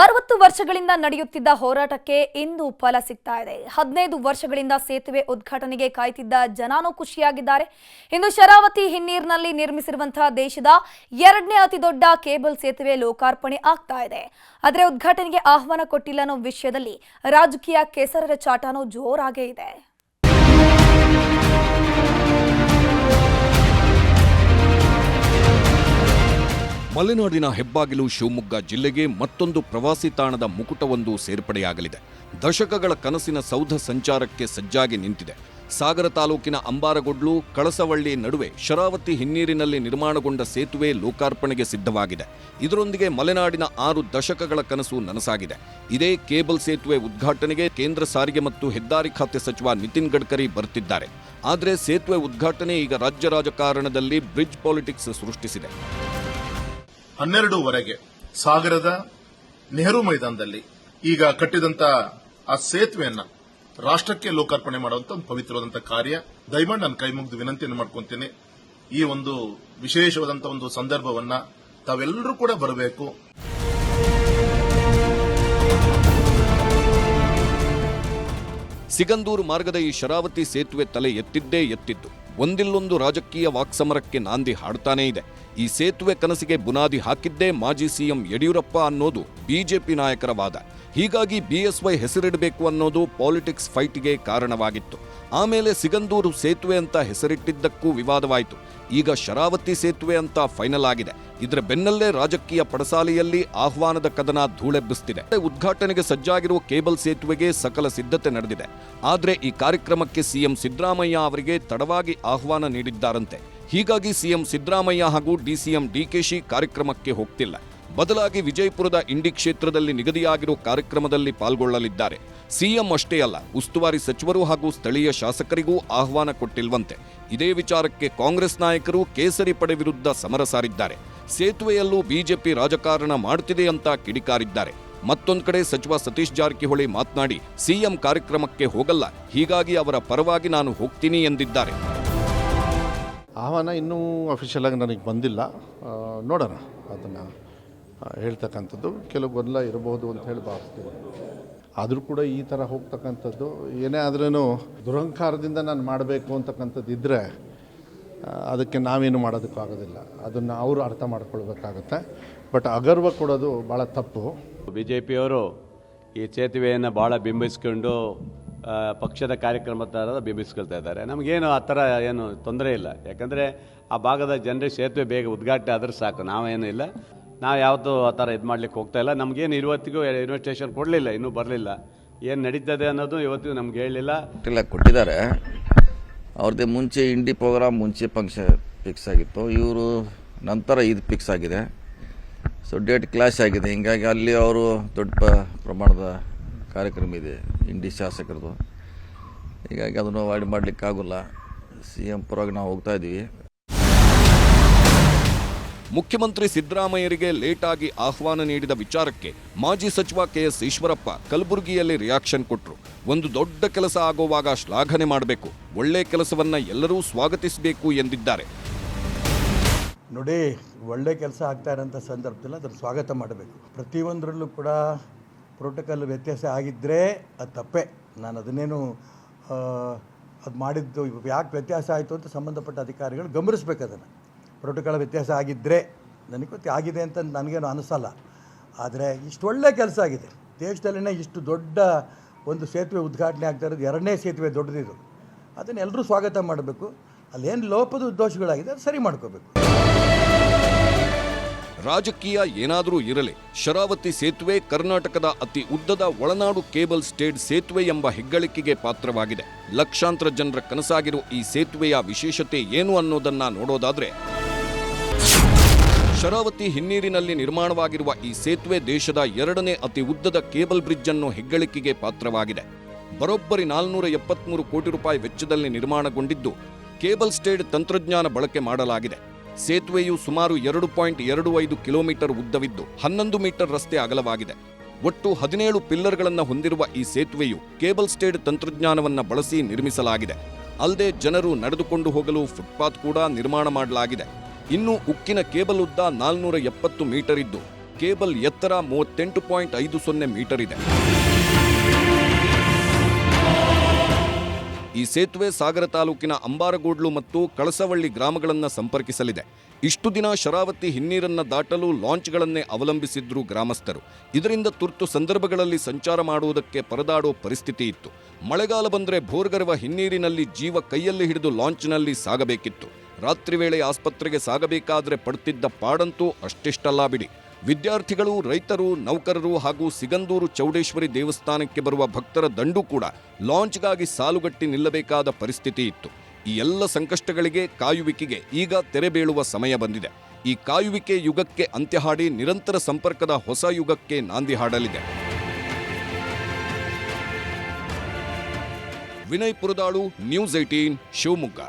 60 ವರ್ಷಗಳಿಂದ ನಡೆಯುತ್ತಿದ್ದ ಹೋರಾಟಕ್ಕೆ ಇಂದು ಫಲ ಸಿಗ್ತಾ ಇದೆ. 15 ವರ್ಷಗಳಿಂದ ಸೇತುವೆ ಉದ್ಘಾಟನೆಗೆ ಕಾಯ್ತಿದ್ದ ಜನನೂ ಖುಷಿಯಾಗಿದ್ದಾರೆ. ಇಂದು ಶರಾವತಿ ಹಿನ್ನೀರಿನಲ್ಲಿ ನಿರ್ಮಿಸಿರುವಂತಹ ದೇಶದ 2ನೇ ಅತಿ ದೊಡ್ಡ ಕೇಬಲ್ ಸೇತುವೆ ಲೋಕಾರ್ಪಣೆ ಆಗ್ತಾ ಇದೆ. ಆದರೆ ಉದ್ಘಾಟನೆಗೆ ಆಹ್ವಾನ ಕೊಟ್ಟಿಲ್ಲ ಅನ್ನೋ ವಿಷಯದಲ್ಲಿ ರಾಜಕೀಯ ಕೆಸರರ ಚಾಟನೂ ಜೋರಾಗೇ ಇದೆ. ಮಲೆನಾಡಿನ ಹೆಬ್ಬಾಗಿಲು ಶಿವಮೊಗ್ಗ ಜಿಲ್ಲೆಗೆ ಮತ್ತೊಂದು ಪ್ರವಾಸಿ ತಾಣದ ಮುಕುಟವೊಂದು ಸೇರ್ಪಡೆಯಾಗಲಿದೆ. ದಶಕಗಳ ಕನಸಿನ ಸೌಧ ಸಂಚಾರಕ್ಕೆ ಸಜ್ಜಾಗಿ ನಿಂತಿದೆ. ಸಾಗರ ತಾಲೂಕಿನ ಅಂಬಾರಗೊಡ್ಲು ಕಳಸವಳ್ಳಿ ನಡುವೆ ಶರಾವತಿ ಹಿನ್ನೀರಿನಲ್ಲಿ ನಿರ್ಮಾಣಗೊಂಡ ಸೇತುವೆ ಲೋಕಾರ್ಪಣೆಗೆ ಸಿದ್ಧವಾಗಿದೆ. ಇದರೊಂದಿಗೆ ಮಲೆನಾಡಿನ 6 ದಶಕಗಳ ಕನಸು ನನಸಾಗಿದೆ. ಇದೇ ಕೇಬಲ್ ಸೇತುವೆ ಉದ್ಘಾಟನೆಗೆ ಕೇಂದ್ರ ಸಾರಿಗೆ ಮತ್ತು ಹೆದ್ದಾರಿ ಖಾತೆ ಸಚಿವ ನಿತಿನ್ ಗಡ್ಕರಿ ಬರ್ತಿದ್ದಾರೆ. ಆದರೆ ಸೇತುವೆ ಉದ್ಘಾಟನೆ ಈಗ ರಾಜ್ಯ ರಾಜಕಾರಣದಲ್ಲಿ ಬ್ರಿಡ್ಜ್ ಪಾಲಿಟಿಕ್ಸ್ ಸೃಷ್ಟಿಸಿದೆ. 12ವರೆಗೆ ಸಾಗರದ ನೆಹರು ಮೈದಾನದಲ್ಲಿ ಈಗ ಕಟ್ಟಿದಂತ ಆ ಸೇತುವೆಯನ್ನ ರಾಷ್ಟ್ರಕ್ಕೆ ಲೋಕಾರ್ಪಣೆ ಮಾಡುವಂತ ಒಂದು ಪವಿತ್ರವಾದಂತಹ ಕಾರ್ಯ. ದಯಮಾಡಿ ನಾನು ಕೈ ಮುಗಿದು ವಿನಂತಿಯನ್ನು ಮಾಡ್ಕೊಂತೇನೆ. ಈ ಒಂದು ವಿಶೇಷವಾದಂತಹ ಒಂದು ಸಂದರ್ಭವನ್ನ ತಾವೆಲ್ಲರೂ ಕೂಡ ಬರಬೇಕು. ಸಿಗಂದೂರು ಮಾರ್ಗದ ಈ ಶರಾವತಿ ಸೇತುವೆ ತಲೆ ಎತ್ತಿದ್ದೇ ಎತ್ತಿದ್ದು ಒಂದಿಲ್ಲೊಂದು ರಾಜಕೀಯ ವಾಕ್ಸಮರಕ್ಕೆ ನಾಂದಿ ಹಾಡ್ತಾನೇ ಇದೆ. ಈ ಸೇತುವೆ ಕನಸಿಗೆ ಬುನಾದಿ ಹಾಕಿದ್ದೇ ಮಾಜಿ ಸಿಎಂ ಯಡಿಯೂರಪ್ಪ ಅನ್ನೋದು ಬಿಜೆಪಿ ನಾಯಕರ ವಾದ. ಹೀಗಾಗಿ ಬಿಎಸ್ವೈ ಹೆಸರಿಡಬೇಕು ಅನ್ನೋದು ಪಾಲಿಟಿಕ್ಸ್ ಫೈಟ್ಗೆ ಕಾರಣವಾಗಿತ್ತು. ಆಮೇಲೆ ಸಿಗಂದೂರು ಸೇತುವೆ ಅಂತ ಹೆಸರಿಟ್ಟಿದ್ದಕ್ಕೂ ವಿವಾದವಾಯಿತು. ಈಗ ಶರಾವತಿ ಸೇತುವೆ ಅಂತ ಫೈನಲ್ ಆಗಿದೆ. ಇದರ ಬೆನ್ನಲ್ಲೇ ರಾಜಕೀಯ ಪಡಸಾಲೆಯಲ್ಲಿ ಆಹ್ವಾನದ ಕದನ ಧೂಳೆಬ್ಬಿಸುತ್ತಿದೆ. ಉದ್ಘಾಟನೆಗೆ ಸಜ್ಜಾಗಿರುವ ಕೇಬಲ್ ಸೇತುವೆಗೆ ಸಕಲ ಸಿದ್ಧತೆ ನಡೆದಿದೆ. ಆದರೆ ಈ ಕಾರ್ಯಕ್ರಮಕ್ಕೆ ಸಿಎಂ ಸಿದ್ದರಾಮಯ್ಯ ಅವರಿಗೆ ತಡವಾಗಿ ಆಹ್ವಾನ ನೀಡಿದ್ದಾರಂತೆ. ಹೀಗಾಗಿ ಸಿಎಂ ಸಿದ್ದರಾಮಯ್ಯ ಹಾಗೂ ಡಿಸಿಎಂ ಡಿಕೆಶಿ ಕಾರ್ಯಕ್ರಮಕ್ಕೆ ಹೋಗ್ತಿಲ್ಲ. ಬದಲಾಗಿ ವಿಜಯಪುರದ ಇಂಡಿ ಕ್ಷೇತ್ರದಲ್ಲಿ ನಿಗದಿಯಾಗಿರುವ ಕಾರ್ಯಕ್ರಮದಲ್ಲಿ ಪಾಲ್ಗೊಳ್ಳಲಿದ್ದಾರೆ. ಸಿಎಂ ಅಷ್ಟೇ ಅಲ್ಲ, ಉಸ್ತುವಾರಿ ಸಚಿವರು ಹಾಗೂ ಸ್ಥಳೀಯ ಶಾಸಕರಿಗೂ ಆಹ್ವಾನ ಕೊಟ್ಟಿಲ್ವಂತೆ. ಇದೇ ವಿಚಾರಕ್ಕೆ ಕಾಂಗ್ರೆಸ್ ನಾಯಕರು ಕೇಸರಿ ಪಡೆ ವಿರುದ್ಧ ಸಮರ ಸಾರಿದ್ದಾರೆ. ಸೇತುವೆಯಲ್ಲೂ ಬಿಜೆಪಿ ರಾಜಕಾರಣ ಮಾಡುತ್ತಿದೆ ಅಂತ ಕಿಡಿಕಾರಿದ್ದಾರೆ. ಮತ್ತೊಂದು ಕಡೆ ಸಚಿವ ಸತೀಶ್ ಜಾರಕಿಹೊಳಿ ಮಾತನಾಡಿ ಸಿಎಂ ಕಾರ್ಯಕ್ರಮಕ್ಕೆ ಹೋಗಲ್ಲ, ಹೀಗಾಗಿ ಅವರ ಪರವಾಗಿ ನಾನು ಹೋಗ್ತೀನಿ ಎಂದಿದ್ದಾರೆ. ಆಹ್ವಾನ ಇನ್ನೂ ಅಫಿಷಿಯಲ್ ಆಗಿ ನನಗೆ ಬಂದಿಲ್ಲ, ನೋಡೋಣ. ಅದನ್ನು ಹೇಳ್ತಕ್ಕಂಥದ್ದು ಕೆಲವು ಗೊಂದಲ ಇರಬಹುದು ಅಂತ ಹೇಳಿ ಭಾವಿಸ್ತೀನಿ. ಆದರೂ ಕೂಡ ಈ ಥರ ಹೋಗ್ತಕ್ಕಂಥದ್ದು ಏನೇ ಆದ್ರೂ ದುರಹಂಕಾರದಿಂದ ನಾನು ಮಾಡಬೇಕು ಅಂತಕ್ಕಂಥದ್ದು ಇದ್ದರೆ ಅದಕ್ಕೆ ನಾವೇನು ಮಾಡೋದಕ್ಕಾಗೋದಿಲ್ಲ. ಅದನ್ನು ಅವರು ಅರ್ಥ ಮಾಡ್ಕೊಳ್ಬೇಕಾಗತ್ತೆ. ಬಟ್ ಅಗರ್ವ ಕೊಡೋದು ಭಾಳ ತಪ್ಪು. ಬಿಜೆಪಿಯವರು ಈ ಸೇತುವೆಯನ್ನು ಭಾಳ ಬಿಂಬಿಸ್ಕೊಂಡು ಪಕ್ಷದ ಕಾರ್ಯಕ್ರಮ ಥರ ಬಿಂಬಿಸ್ಕೊಳ್ತಾ ಇದ್ದಾರೆ. ನಮಗೇನು ಆ ಥರ ಏನು ತೊಂದರೆ ಇಲ್ಲ. ಯಾಕಂದರೆ ಆ ಭಾಗದ ಜನರಿಗೆ ಸೇತುವೆ ಬೇಗ ಉದ್ಘಾಟನೆ ಆದ್ರೆ ಸಾಕು, ನಾವೇನೂ ಇಲ್ಲ. ನಾವು ಯಾವತ್ತೂ ಆ ಥರ ಇದು ಮಾಡ್ಲಿಕ್ಕೆ ಹೋಗ್ತಾ ಇಲ್ಲ. ನಮಗೇನು ಇವತ್ತಿಗೂ ಇನ್ವಿಟೇಷನ್ ಕೊಡಲಿಲ್ಲ, ಇನ್ನೂ ಬರಲಿಲ್ಲ. ಏನು ನಡೀತದೆ ಅನ್ನೋದು ಇವತ್ತಿಗೂ ನಮ್ಗೆ ಹೇಳಲಿಲ್ಲ. ಕೊಟ್ಟಿದ್ದಾರೆ. ಅವ್ರದ್ದೇ ಮುಂಚೆ ಇಂಡಿ ಪ್ರೋಗ್ರಾಮ್ ಮುಂಚೆ ಫಂಕ್ಷನ್ ಫಿಕ್ಸ್ ಆಗಿತ್ತು, ಇವರು ನಂತರ ಇದು ಫಿಕ್ಸ್ ಆಗಿದೆ. ಸೊ ಡೇಟ್ ಕ್ಲಾಶ್ ಆಗಿದೆ. ಹೀಗಾಗಿ ಅಲ್ಲಿ ಅವರು ದೊಡ್ಡ ಪ್ರಮಾಣದ ಕಾರ್ಯಕ್ರಮ ಇದೆ ಇಂಡಿ ಶಾಸಕರದು. ಹೀಗಾಗಿ ಅದನ್ನು ಅವಾಯ್ಡ್ ಮಾಡಲಿಕ್ಕಾಗೋಲ್ಲ. ಸಿಎಂ ಪರವಾಗಿ ನಾವು ಹೋಗ್ತಾ ಇದ್ದೀವಿ. ಮುಖ್ಯಮಂತ್ರಿ ಸಿದ್ದರಾಮಯ್ಯರಿಗೆ ಲೇಟ್ ಆಗಿ ಆಹ್ವಾನ ನೀಡಿದ ವಿಚಾರಕ್ಕೆ ಮಾಜಿ ಸಚಿವ ಕೆಎಸ್ ಈಶ್ವರಪ್ಪ ಕಲಬುರಗಿಯಲ್ಲಿ ರಿಯಾಕ್ಷನ್ ಕೊಟ್ಟರು. ಒಂದು ದೊಡ್ಡ ಕೆಲಸ ಆಗುವಾಗ ಶ್ಲಾಘನೆ ಮಾಡಬೇಕು, ಒಳ್ಳೆ ಕೆಲಸವನ್ನ ಎಲ್ಲರೂ ಸ್ವಾಗತಿಸಬೇಕು ಎಂದಿದ್ದಾರೆ. ನೋಡಿ, ಒಳ್ಳೆ ಕೆಲಸ ಆಗ್ತಾ ಇರೋಂಥ ಸಂದರ್ಭದಲ್ಲಿ ಅದನ್ನು ಸ್ವಾಗತ ಮಾಡಬೇಕು. ಪ್ರತಿಯೊಂದರಲ್ಲೂ ಕೂಡ ಪ್ರೋಟೋಕಾಲ್ ವ್ಯತ್ಯಾಸ ಆಗಿದ್ದರೆ ಅದು ತಪ್ಪೇ. ನಾನು ಅದನ್ನೇನು ಅದು ಮಾಡಿದ್ದು ಯಾಕೆ ವ್ಯತ್ಯಾಸ ಆಯಿತು ಅಂತ ಸಂಬಂಧಪಟ್ಟ ಅಧಿಕಾರಿಗಳು ಗಮನಿಸ್ಬೇಕು. ಅದನ್ನು ಪ್ರೋಟೋಕಾಲ್ ವ್ಯತ್ಯಾಸ ಆಗಿದ್ದರೆ ನನಗೆ ಗೊತ್ತಿ ಆಗಿದೆ ಅಂತ ನನಗೇನು ಅನಿಸಲ್ಲ. ಆದರೆ ಇಷ್ಟು ಒಳ್ಳೆ ಕೆಲಸ ಆಗಿದೆ. ದೇಶದಲ್ಲಿನೇ ಇಷ್ಟು ದೊಡ್ಡ ಒಂದು ಸೇತುವೆ ಉದ್ಘಾಟನೆ ಆಗ್ತಾ ಇರೋದು 2ನೇ ಸೇತುವೆ ದೊಡ್ಡದಿದು. ಅದನ್ನು ಎಲ್ಲರೂ ಸ್ವಾಗತ ಮಾಡಬೇಕು. ಅಲ್ಲೇನು ಲೋಪದ ದೋಷಗಳಾಗಿದೆ ಅದು ಸರಿ ಮಾಡ್ಕೋಬೇಕು. ರಾಜಕೀಯ ಏನಾದರೂ ಇರಲಿ, ಶರಾವತಿ ಸೇತುವೆ ಕರ್ನಾಟಕದ ಅತಿ ಉದ್ದದ ಒಳನಾಡು ಕೇಬಲ್ ಸ್ಟೇಡ್ ಸೇತುವೆ ಎಂಬ ಹೆಗ್ಗಳಿಕೆಗೆ ಪಾತ್ರವಾಗಿದೆ. ಲಕ್ಷಾಂತರ ಜನರ ಕನಸಾಗಿರುವ ಈ ಸೇತುವೆಯ ವಿಶೇಷತೆ ಏನು ಅನ್ನೋದನ್ನ ನೋಡೋದಾದ್ರೆ, ಶರಾವತಿ ಹಿನ್ನೀರಿನಲ್ಲಿ ನಿರ್ಮಾಣವಾಗಿರುವ ಈ ಸೇತುವೆ ದೇಶದ 2ನೇ ಅತಿ ಉದ್ದದ ಕೇಬಲ್ ಬ್ರಿಡ್ಜ್ ಅನ್ನೋ ಹೆಗ್ಗಳಿಕೆಗೆ ಪಾತ್ರವಾಗಿದೆ. ಬರೋಬ್ಬರಿ 473 ಕೋಟಿ ರೂಪಾಯಿ ವೆಚ್ಚದಲ್ಲಿ ನಿರ್ಮಾಣಗೊಂಡಿದ್ದು ಕೇಬಲ್ ಸ್ಟೇಡ್ ತಂತ್ರಜ್ಞಾನ ಬಳಕೆ ಮಾಡಲಾಗಿದೆ. ಸೇತುವೆಯು ಸುಮಾರು 2.25 ಕಿಲೋಮೀಟರ್ ಉದ್ದವಿದ್ದು 11 ಮೀಟರ್ ರಸ್ತೆ ಅಗಲವಾಗಿದೆ. ಒಟ್ಟು 17 ಪಿಲ್ಲರ್ಗಳನ್ನು ಹೊಂದಿರುವ ಈ ಸೇತುವೆಯು ಕೇಬಲ್ ಸ್ಟೇಡ್ ತಂತ್ರಜ್ಞಾನವನ್ನು ಬಳಸಿ ನಿರ್ಮಿಸಲಾಗಿದೆ. ಅಲ್ಲದೆ ಜನರು ನಡೆದುಕೊಂಡು ಹೋಗಲು ಫುಟ್ಪಾತ್ ಕೂಡ ನಿರ್ಮಾಣ ಮಾಡಲಾಗಿದೆ. ಇನ್ನು ಉಕ್ಕಿನ ಕೇಬಲ್ ಉದ್ದ 470 ಮೀಟರ್ ಇದ್ದು ಕೇಬಲ್ ಎತ್ತರ 38.50 ಮೀಟರ್ ಇದೆ. ಈ ಸೇತುವೆ ಸಾಗರ ತಾಲೂಕಿನ ಅಂಬಾರಗೋಡ್ಲು ಮತ್ತು ಕಳಸವಳ್ಳಿ ಗ್ರಾಮಗಳನ್ನು ಸಂಪರ್ಕಿಸಲಿದೆ. ಇಷ್ಟು ದಿನ ಶರಾವತಿ ಹಿನ್ನೀರನ್ನ ದಾಟಲು ಲಾಂಚ್ಗಳನ್ನೇ ಅವಲಂಬಿಸಿದ್ರು ಗ್ರಾಮಸ್ಥರು. ಇದರಿಂದ ತುರ್ತು ಸಂದರ್ಭಗಳಲ್ಲಿ ಸಂಚಾರ ಮಾಡುವುದಕ್ಕೆ ಪರದಾಡೋ ಪರಿಸ್ಥಿತಿ ಇತ್ತು. ಮಳೆಗಾಲ ಬಂದರೆ ಭೋರ್ಗರೆವ ಹಿನ್ನೀರಿನಲ್ಲಿ ಜೀವ ಕೈಯಲ್ಲಿ ಹಿಡಿದು ಲಾಂಚ್ನಲ್ಲಿ ಸಾಗಬೇಕಿತ್ತು. ರಾತ್ರಿ ವೇಳೆ ಆಸ್ಪತ್ರೆಗೆ ಸಾಗಬೇಕಾದ್ರೆ ಪಡ್ತಿದ್ದ ಪಾಡಂತೂ ಅಷ್ಟಿಷ್ಟಲ್ಲ ಬಿಡಿ. ವಿದ್ಯಾರ್ಥಿಗಳು, ರೈತರು, ನೌಕರರು ಹಾಗೂ ಸಿಗಂದೂರು ಚೌಡೇಶ್ವರಿ ದೇವಸ್ಥಾನಕ್ಕೆ ಬರುವ ಭಕ್ತರ ದಂಡು ಕೂಡ ಲಾಂಚ್ಗಾಗಿ ಸಾಲುಗಟ್ಟಿ ನಿಲ್ಲಬೇಕಾದ ಪರಿಸ್ಥಿತಿ ಇತ್ತು. ಈ ಎಲ್ಲ ಸಂಕಷ್ಟಗಳಿಗೆ, ಕಾಯುವಿಕೆಗೆ ಈಗ ತೆರೆ ಬೀಳುವ ಸಮಯ ಬಂದಿದೆ. ಈ ಕಾಯುವಿಕೆ ಯುಗಕ್ಕೆ ಅಂತ್ಯ ಹಾಡಿ ನಿರಂತರ ಸಂಪರ್ಕದ ಹೊಸ ಯುಗಕ್ಕೆ ನಾಂದಿ ಹಾಡಲಿದೆ. ವಿನಯ್ ಪುರದಾಳು, ನ್ಯೂಸ್ 18, ಶಿವಮೊಗ್ಗ.